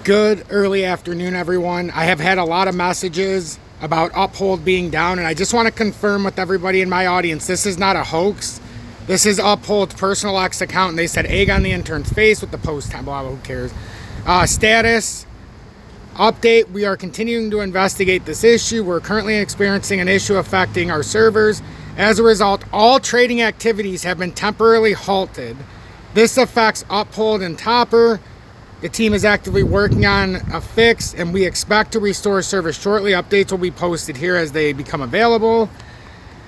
Good early afternoon, everyone. I have had a lot of messages about Uphold being down, and I just want to confirm with everybody in my audience, this is not a hoax. This is Uphold's personal X account, and they said egg on the intern's face with the post time, blah, blah, who cares. Status, update, we are continuing to investigate this issue. We're currently experiencing an issue affecting our servers. As a result, all trading activities have been temporarily halted. This affects Uphold and Topper. The team is actively working on a fix, and we expect to restore service shortly. Updates will be posted here as they become available.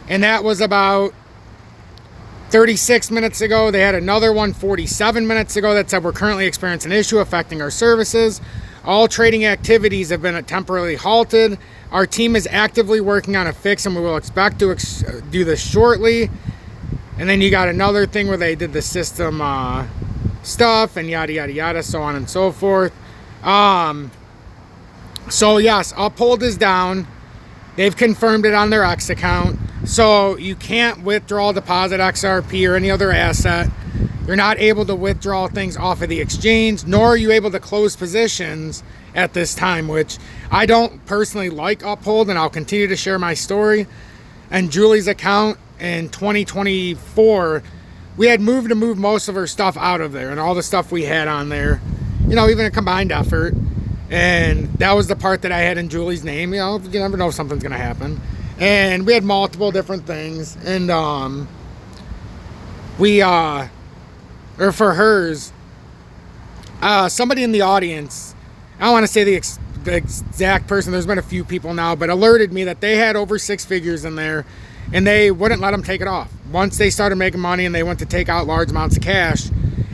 And that was about 36 minutes ago. They had another one 47 minutes ago that said we're currently experiencing an issue affecting our services. All trading activities have been temporarily halted. Our team is actively working on a fix, and we will expect to do this shortly. And then you got another thing where they did the system stuff and yada yada yada, so on and so forth. So yes, Uphold is down. They've confirmed it on their X account, so you can't withdraw, deposit XRP or any other asset. You're not able to withdraw things off of the exchange, nor are you able to close positions at this time, which I don't personally like Uphold, and I'll continue to share my story. And Julie's account in 2024, we had moved to move most of her stuff out of there, and all the stuff we had on there, you know, even a combined effort. And that was the part that I had in Julie's name. You know, you never know if something's going to happen. And we had multiple different things. And or for hers, somebody in the audience, I don't want to say the exact person, there's been a few people now, but alerted me that they had over 6 figures in there, and they wouldn't let them take it off. Once they started making money and they went to take out large amounts of cash,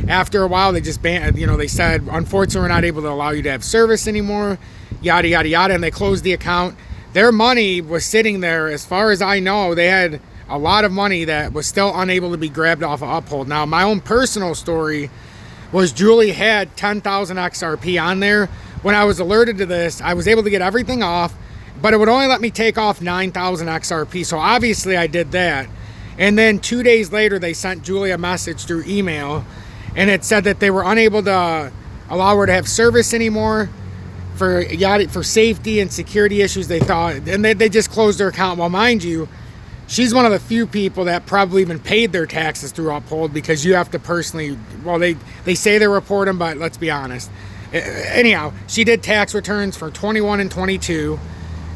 after a while they just banned, you know, they said, unfortunately, we're not able to allow you to have service anymore, yada, yada, yada, and they closed the account. Their money was sitting there. As far as I know, they had a lot of money that was still unable to be grabbed off of Uphold. Now, my own personal story was Julie had 10,000 XRP on there. When I was alerted to this, I was able to get everything off, but it would only let me take off 9,000 XRP. So obviously I did that. And then 2 days later, they sent Julie a message through email, and it said that they were unable to allow her to have service anymore for safety and security issues, they thought. And they just closed their account. Well, mind you, she's one of the few people that probably even paid their taxes through Uphold, because you have to personally, well, they say they report them, but let's be honest. Anyhow, she did tax returns for 21 and 22.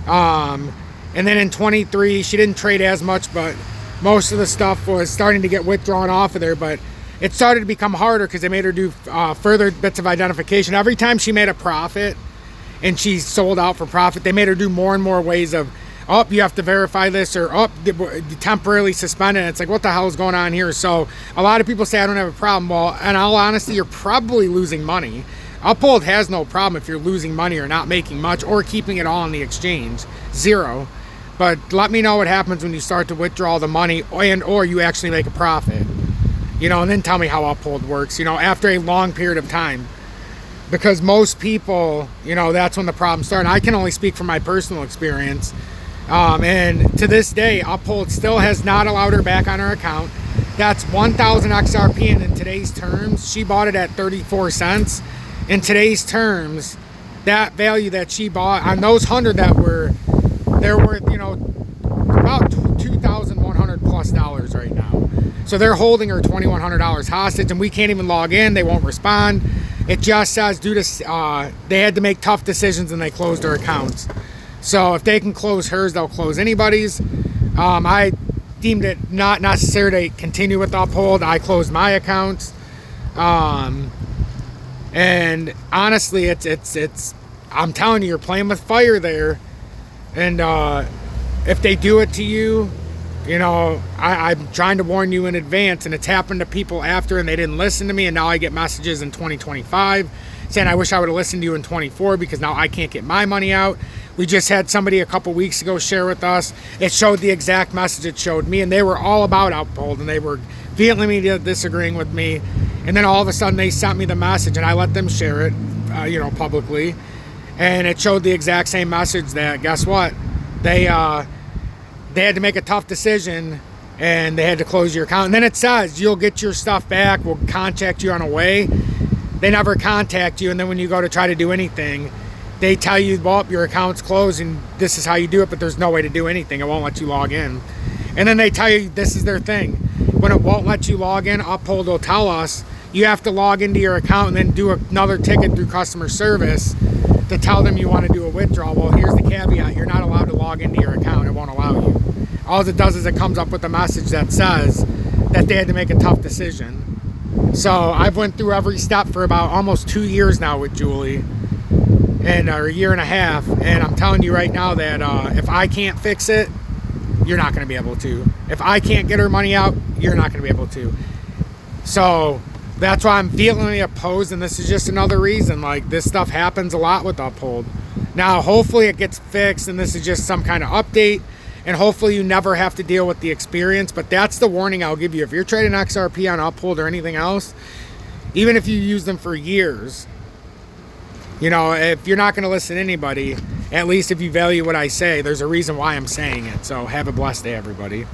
And then in 23, she didn't trade as much, but most of the stuff was starting to get withdrawn off of there. But it started to become harder because they made her do further bits of identification. Every time she made a profit and she sold out for profit, they made her do more and more ways of, oh, you have to verify this, or oh, temporarily suspended. It's like, what the hell is going on here? So a lot of people say I don't have a problem. Well, in all honesty, you're probably losing money. Uphold has no problem if you're losing money or not making much or keeping it all on the exchange. Zero. But let me know what happens when you start to withdraw the money and or you actually make a profit. You know, and then tell me how Uphold works, you know, after a long period of time. Because most people, you know, that's when the problems start. And I can only speak from my personal experience. And to this day, Uphold still has not allowed her back on her account. That's 1,000 XRP, and in today's terms, she bought it at 34 cents. In today's terms, that value that she bought on those 100 that were, they're worth, you know, about $2,100 plus right now. So they're holding her $2,100 hostage, and we can't even log in. They won't respond. It just says due to they had to make tough decisions and they closed their accounts. So if they can close hers, they'll close anybody's. I deemed it not necessary to continue with Uphold. I closed my accounts. And honestly, it's I'm telling you, you're playing with fire there. And if they do it to you, you know, I'm trying to warn you in advance, and it's happened to people after, and they didn't listen to me, and now I get messages in 2025 saying I wish I would have listened to you in 24 because now I can't get my money out. We just had somebody a couple weeks ago share with us. It showed the exact message it showed me, and they were all about Uphold, and they were vehemently disagreeing with me. And then all of a sudden they sent me the message, and I let them share it, you know, publicly. And it showed the exact same message that, guess what? They had to make a tough decision, and they had to close your account. And then it says, you'll get your stuff back. We'll contact you on a way. they never contact you, and then when you go to try to do anything, they tell you, well, your account's closed and this is how you do it, but there's no way to do anything. It won't let you log in. And then they tell you this is their thing. When it won't let you log in, Uphold will tell us you have to log into your account and then do another ticket through customer service to tell them you want to do a withdrawal. Well, here's the caveat. You're not allowed to log into your account. It won't allow you. All it does is it comes up with a message that says that they had to make a tough decision. So I've went through every step for about almost 2 years now with Julie, and or a year and a half, and I'm telling you right now that if I can't fix it, you're not going to be able to. If I can't get her money out, you're not going to be able to. So that's why I'm vehemently opposed, and this is just another reason. Like, this stuff happens a lot with Uphold. Now, hopefully it gets fixed, and this is just some kind of update, and hopefully you never have to deal with the experience. But that's the warning I'll give you. If you're trading XRP on Uphold or anything else, even if you use them for years, you know, if you're not going to listen to anybody, at least if you value what I say, there's a reason why I'm saying it. So have a blessed day, everybody.